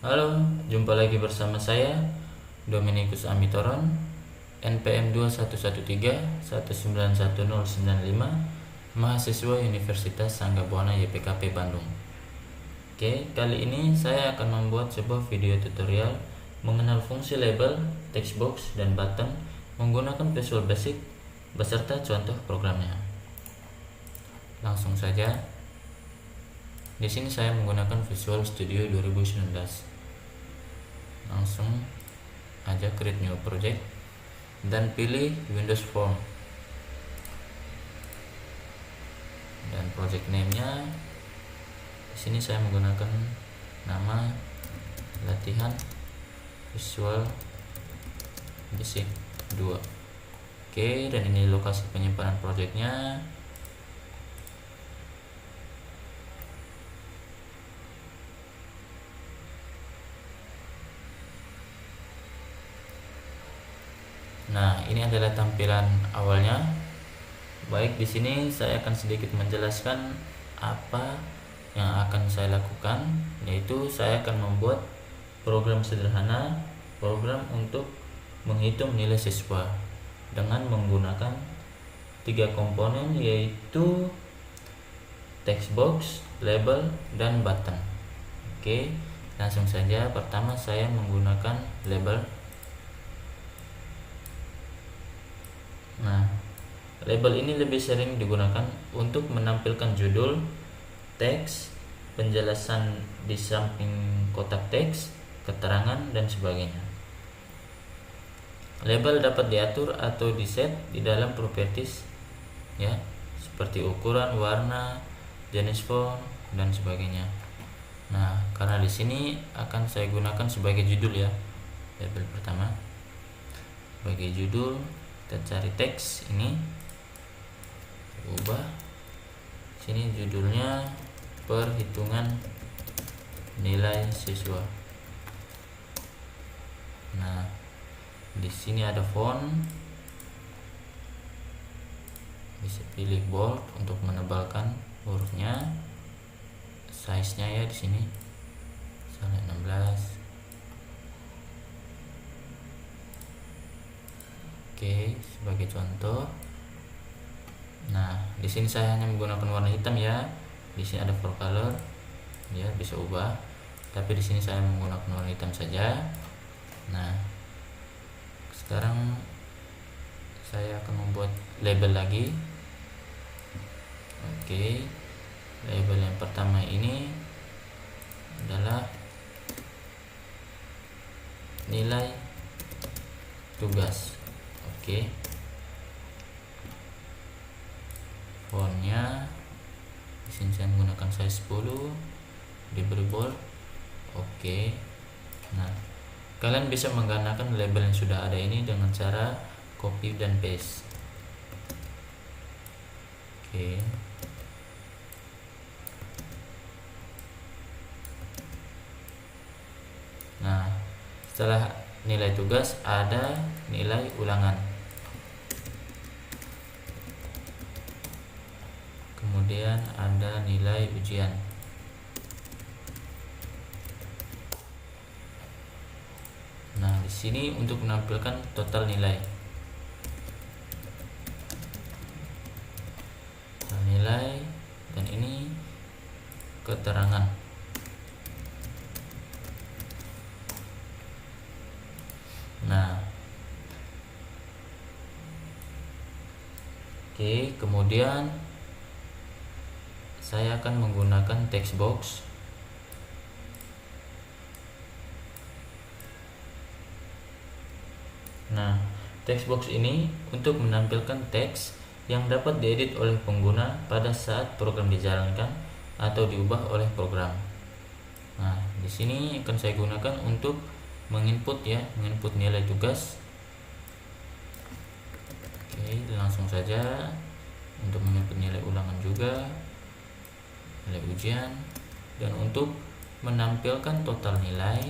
Halo, jumpa lagi bersama saya Dominikus Amitoron, NPM 2113191095, mahasiswa Universitas Sangga Buana YPKP Bandung. Oke, kali ini saya akan membuat sebuah video tutorial mengenal fungsi label, text box, dan button menggunakan Visual Basic beserta contoh programnya. Langsung saja. Di sini saya menggunakan Visual Studio 2019. Langsung aja create new project dan pilih Windows Form, dan project name-nya di sini saya menggunakan nama latihan Visual Basic 2. Oke, dan ini lokasi penyimpanan projectnya. Nah, ini adalah tampilan awalnya. Baik, di sini saya akan sedikit menjelaskan apa yang akan saya lakukan, yaitu saya akan membuat program sederhana, program untuk menghitung nilai siswa dengan menggunakan 3 komponen, yaitu text box, label, dan button. Oke, langsung saja. Pertama saya menggunakan label. Nah, label ini lebih sering digunakan untuk menampilkan judul, teks, penjelasan di samping kotak teks, keterangan, dan sebagainya. Label dapat diatur atau diset di dalam properties, ya, seperti ukuran, warna, jenis font, dan sebagainya. Nah, karena di sini akan saya gunakan sebagai judul, ya, label pertama sebagai judul. Kita cari teks ini, ubah sini judulnya perhitungan nilai siswa. Nah, di sini ada font, bisa pilih bold untuk menebalkan hurufnya, size-nya ya di sini misalnya 16. Oke, sebagai contoh. Nah, di sini saya hanya menggunakan warna hitam, ya. Di sini ada for color, ya, bisa ubah. Tapi di sini saya menggunakan warna hitam saja. Nah, sekarang saya akan membuat label lagi. Oke, label yang pertama ini adalah nilai tugas. Oke, fontnya di sini saya menggunakan size 10, diberi bold. Oke. Nah, kalian bisa menggunakan label yang sudah ada ini dengan cara copy dan paste. Oke. Nah, setelah nilai tugas ada nilai ulangan. Kemudian ada nilai ujian. Nah, di sini untuk menampilkan total nilai. Total nilai, dan ini keterangan. Nah, oke, kemudian saya akan menggunakan text box. Nah, text box ini untuk menampilkan teks yang dapat diedit oleh pengguna pada saat program dijalankan atau diubah oleh program. Nah, di sini akan saya gunakan untuk menginput, ya, menginput nilai tugas. Oke, langsung saja untuk menginput nilai ulangan juga, nilai ujian, dan untuk menampilkan total nilai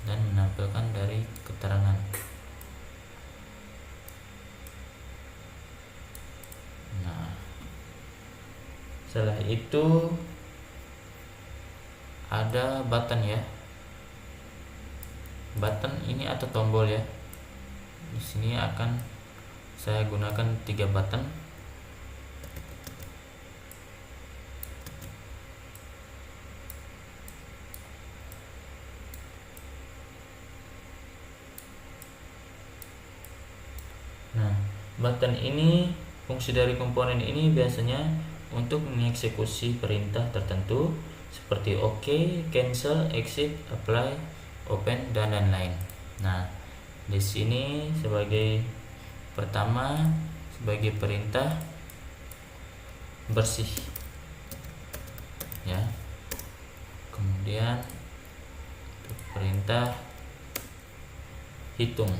dan menampilkan dari keterangan. Nah, setelah itu ada button, ya. button ini atau tombol ya. Di sini akan saya gunakan 3 button. Nah, button ini, fungsi dari komponen ini biasanya untuk mengeksekusi perintah tertentu seperti OK, cancel, exit, apply, open, dan lain-lain. Nah, di sini sebagai pertama sebagai perintah bersih ya. Kemudian untuk perintah hitung.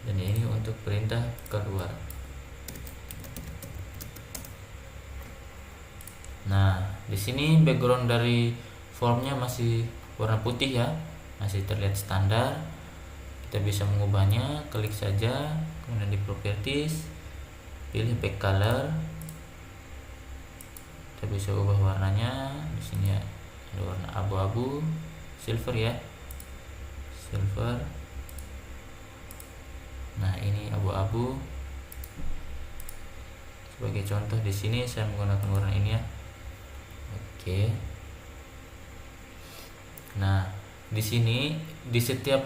Dan ini untuk perintah keluar. Nah, di sini background dari formnya masih warna putih ya, masih terlihat standar. Kita bisa mengubahnya, klik saja, kemudian di properties, pilih back color. Kita bisa ubah warnanya. Di sini ada warna abu-abu, silver ya, silver. Nah, ini abu-abu. Sebagai contoh di sini saya menggunakan warna ini ya. Oke. Nah, di sini di setiap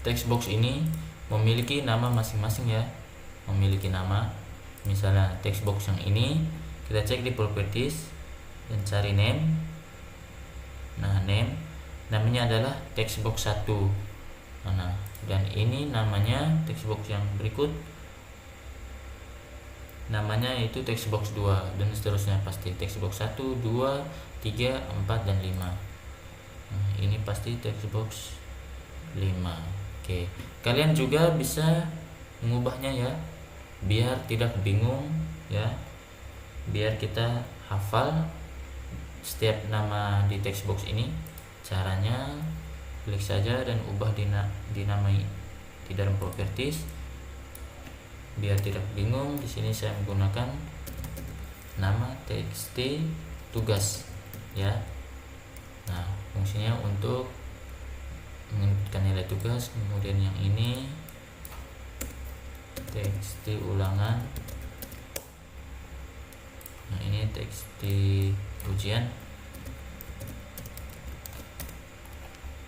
text box ini memiliki nama masing-masing ya. Memiliki nama. Misalnya text box yang ini, kita cek di properties dan cari name. Nah, name namanya adalah text box 1. Nah, dan ini namanya text box yang berikut namanya itu text box 2 dan seterusnya, pasti text box 1, 2, 3, 4 dan 5. Nah, ini pasti text box 5. Oke. Kalian juga bisa mengubahnya ya, biar tidak bingung ya. Biar kita hafal setiap nama di text box ini. Caranya klik saja dan ubah dinamai di dalam properties. Biar tidak bingung, di sini saya menggunakan nama txt tugas ya. Nah, fungsinya untuk menginputkan nilai tugas. Kemudian yang ini txt ulangan. Nah, ini txt ujian.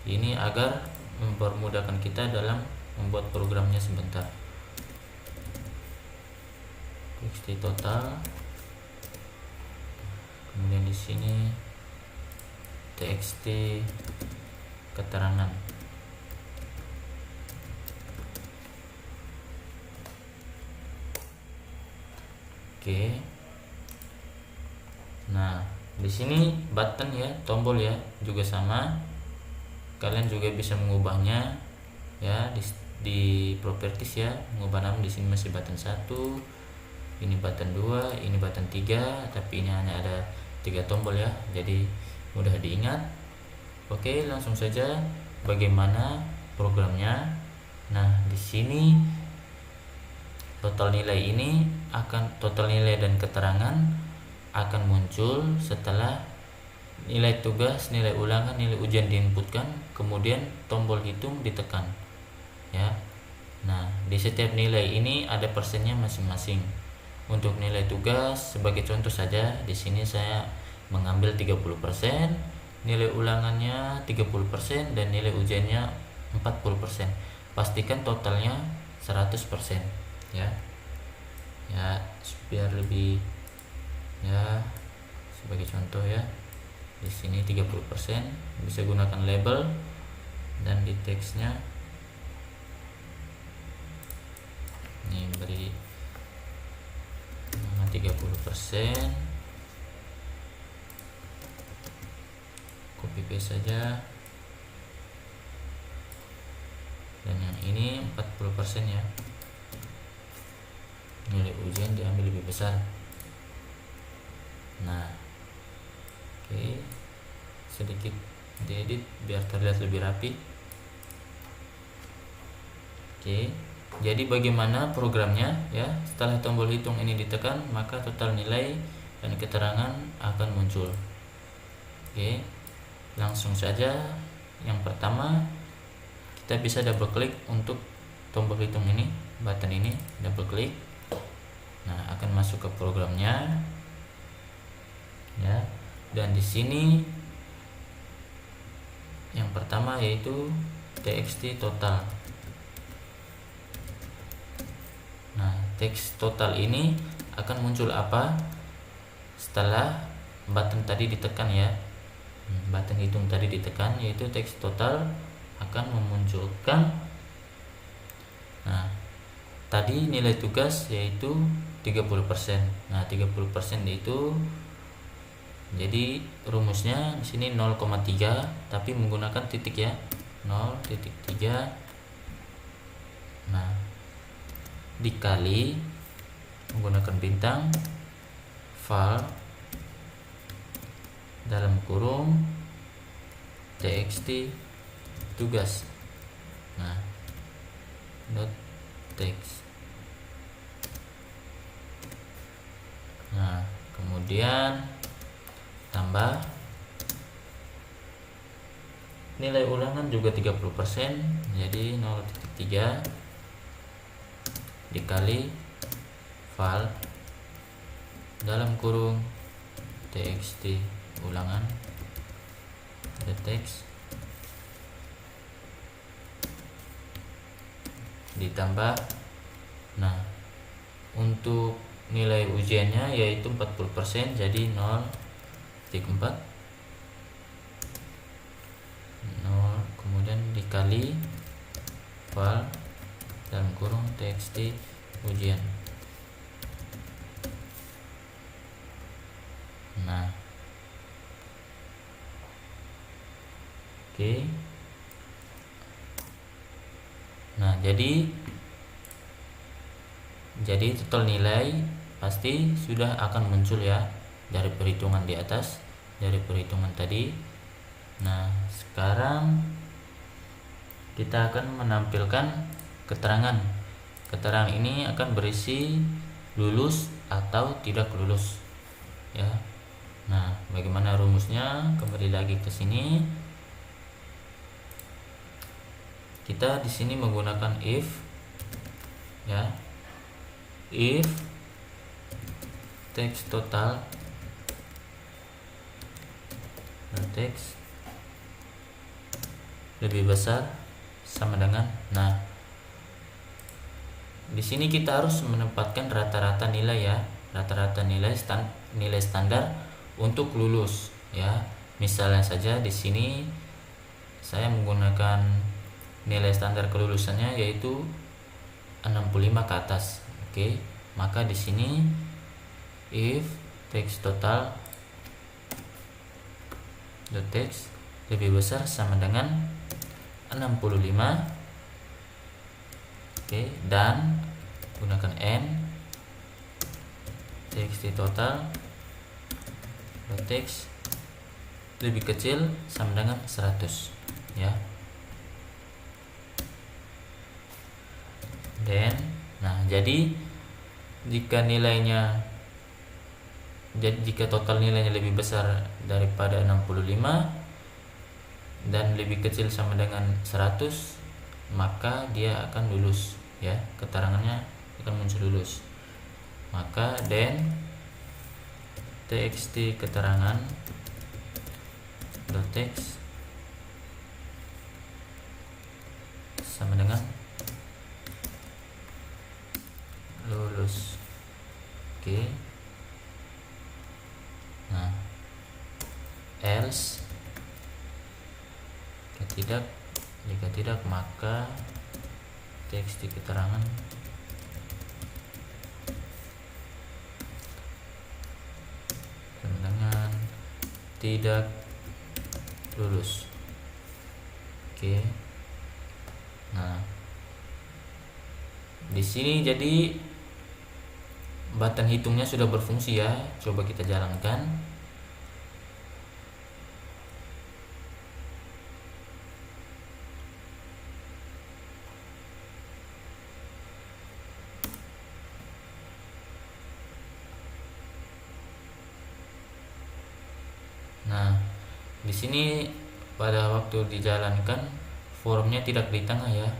Ini agar mempermudahkan kita dalam membuat programnya sebentar. Txt total. Kemudian di sini txt keterangan. Oke. Nah, di sini button ya, tombol ya, juga sama. Kalian juga bisa mengubahnya ya di properties ya, mengubah nama. Di sini masih button 1, ini button 2, ini button 3, tapi ini hanya ada 3 tombol ya, jadi mudah diingat. Oke, langsung saja bagaimana programnya. Nah, di sini total nilai dan keterangan akan muncul setelah nilai tugas, nilai ulangan, nilai ujian diinputkan, kemudian tombol hitung ditekan ya. Nah, di setiap nilai ini ada persennya masing-masing. Untuk nilai tugas sebagai contoh saja, di sini saya mengambil 30%, nilai ulangannya 30% dan nilai ujiannya 40%. Pastikan totalnya 100% ya. Ya, biar lebih ya, sebagai contoh ya. Di sini 30%, bisa gunakan label dan di teksnya ini beri 30%, copy paste saja. Dan yang ini 40% ya, nilai ujian diambil lebih besar. Nah, oke, sedikit diedit biar terlihat lebih rapi. Oke, jadi bagaimana programnya ya? Setelah tombol hitung ini ditekan, maka total nilai dan keterangan akan muncul. Oke, langsung saja Yang pertama, kita bisa double klik untuk tombol hitung ini, button ini, double klik. Nah, akan masuk ke programnya ya. Dan di sini yang pertama yaitu txt total. Nah, teks total ini akan muncul apa setelah button tadi ditekan ya. Button hitung tadi ditekan, yaitu teks total akan memunculkan. Nah, tadi nilai tugas yaitu 30%. Nah, 30% itu jadi rumusnya di sini 0,3 tapi menggunakan titik ya. 0,3. Nah, dikali menggunakan bintang file dalam kurung txt tugas. Nah, dot text. Nah, kemudian tambah nilai ulangan juga 30%, jadi 0,3 dikali file dalam kurung txt ulangan the text ditambah. Nah, untuk nilai ujiannya yaitu 40%, jadi 0,4 0, kemudian dikali file dalam kurung txt ujian. Nah, oke. Nah, jadi total nilai pasti sudah akan muncul ya dari perhitungan di atas, dari perhitungan tadi. Nah, sekarang kita akan menampilkan keterangan. Keterangan ini akan berisi lulus atau tidak lulus ya. Nah, bagaimana rumusnya? Kembali lagi ke sini. Kita di sini menggunakan if ya. If text total text lebih besar sama dengan. Nah, di sini kita harus menempatkan rata-rata nilai ya, rata-rata nilai standar untuk lulus ya. Misalnya saja di sini saya menggunakan nilai standar kelulusannya yaitu 65 ke atas. Oke, maka di sini if text total the text lebih besar sama dengan 65. Oke, dan gunakan n txt total the text lebih kecil sama dengan 100 ya. Dan nah, jadi jika total nilainya lebih besar daripada 65 dan lebih kecil sama dengan 100, maka dia akan lulus ya, keterangannya akan muncul lulus. Maka then txt keterangan text sama dengan lulus. Oke. Nah, else jika tidak maka txt keterangan sama dengan tidak lulus. Oke. Nah, di sini jadi button hitungnya sudah berfungsi ya. Coba kita jalankan. Nah, di sini pada waktu dijalankan formnya tidak di tengah ya,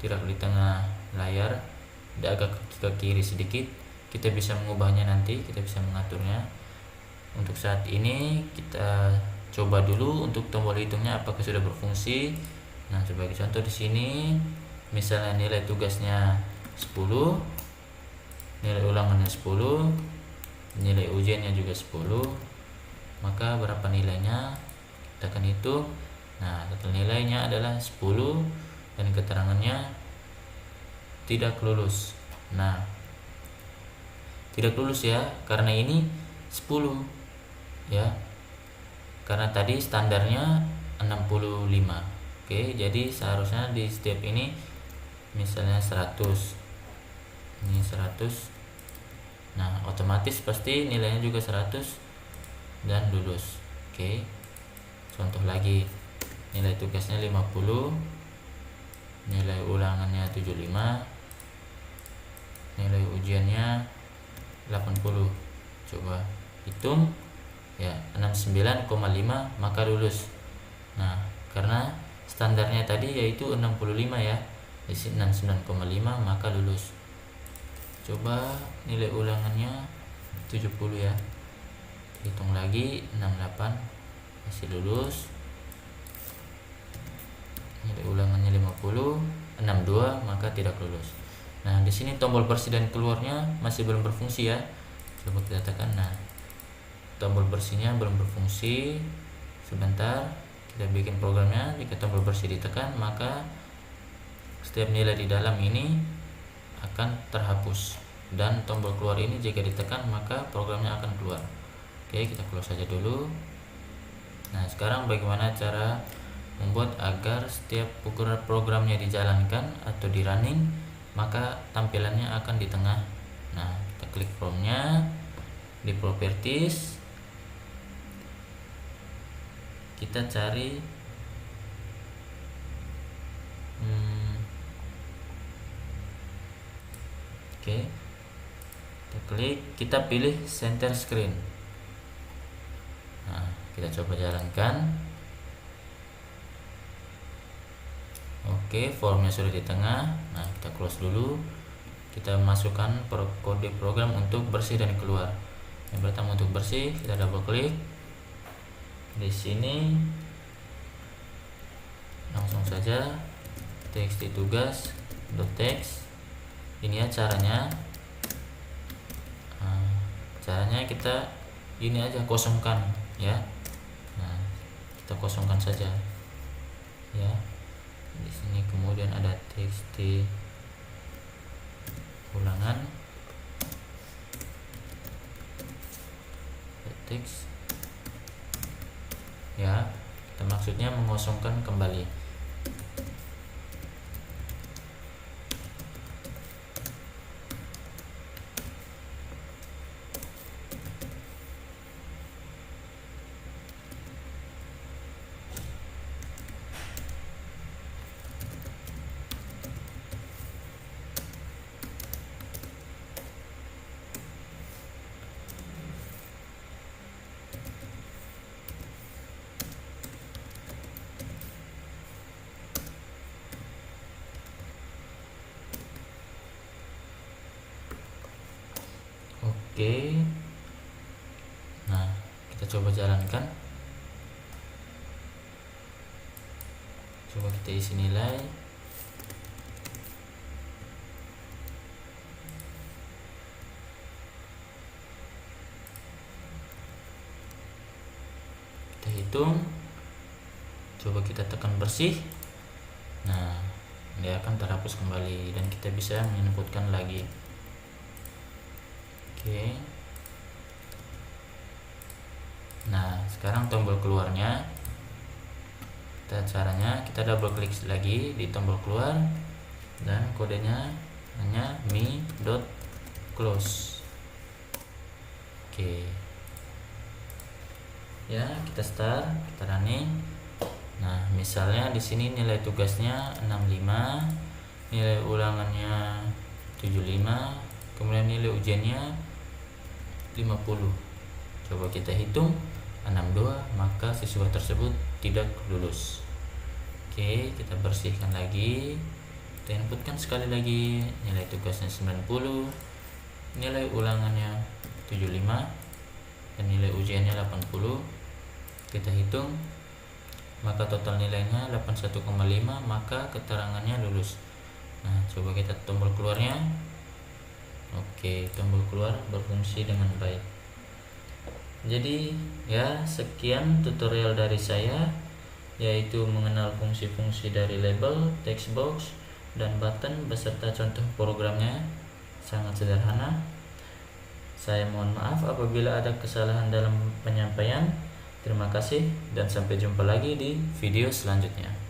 tidak di tengah layar, dia agak ke kiri sedikit. Kita bisa mengubahnya nanti, kita bisa mengaturnya. Untuk saat ini kita coba dulu untuk tombol hitungnya apakah sudah berfungsi. Nah, sebagai contoh di sini misalnya nilai tugasnya 10, nilai ulangannya 10, nilai ujiannya juga 10, maka berapa nilainya kita akan hitung. Nah, total nilainya adalah 10 dan keterangannya tidak lulus. Nah, tidak lulus ya, karena ini 10 ya, karena tadi standarnya 65. Oke, jadi seharusnya di setiap ini misalnya 100, ini 100, nah otomatis pasti nilainya juga 100 dan lulus. Oke, contoh lagi, nilai tugasnya 50, nilai ulangannya 75, nilai ujiannya 80. Coba hitung ya, 69,5 maka lulus. Nah, karena standarnya tadi yaitu 65 ya, di sini 69,5 maka lulus. Coba nilai ulangannya 70 ya, hitung lagi 68 masih lulus. Nilai ulangannya 50, 62 maka tidak lulus. Nah, di sini tombol bersih dan keluarnya masih belum berfungsi ya. Coba kita tekan. Nah, tombol bersihnya belum berfungsi. Sebentar, kita bikin programnya. Jika tombol bersih ditekan, maka setiap nilai di dalam ini akan terhapus, dan tombol keluar ini jika ditekan maka programnya akan keluar. Oke, kita close saja dulu. Nah, sekarang bagaimana cara membuat agar setiap ukuran programnya dijalankan atau di running maka tampilannya akan di tengah. Nah, kita klik from-nya di properties, kita cari oke, kita klik, kita pilih center screen. Nah, kita coba jalankan. Oke, formnya sudah di tengah. Nah, kita close dulu. Kita masukkan kode program untuk bersih dan keluar. Yang pertama untuk bersih, kita double klik. Di sini langsung saja txt tugas.text. Ini ya caranya. Caranya kita ini aja, kosongkan ya. Nah, kita kosongkan saja ya. Di sini kemudian ada txt ulangan teks ya, kita maksudnya mengosongkan kembali. Oke, nah kita coba jalankan. Coba kita isi nilai. Kita hitung. Coba kita tekan bersih. Nah, dia akan terhapus kembali dan kita bisa menginputkan lagi. Oke. Nah, sekarang tombol keluarnya, caranya kita double klik lagi di tombol keluar dan kodenya hanya mi.close. Oke. Ya, kita start, kita running. Nah, misalnya di sini nilai tugasnya 65, nilai ulangannya 75, kemudian nilai ujiannya 50. Coba kita hitung 62, maka siswa tersebut tidak lulus. Oke, kita bersihkan lagi, kita inputkan sekali lagi nilai tugasnya 90, nilai ulangannya 75, dan nilai ujiannya 80. Kita hitung, maka total nilainya 81,5, maka keterangannya lulus. Nah, coba kita tombol keluarnya. Oke, tombol keluar berfungsi dengan baik. Jadi ya, sekian tutorial dari saya, yaitu mengenal fungsi-fungsi dari label, text box, dan button beserta contoh programnya. Sangat sederhana. Saya mohon maaf apabila ada kesalahan dalam penyampaian. Terima kasih dan sampai jumpa lagi di video selanjutnya.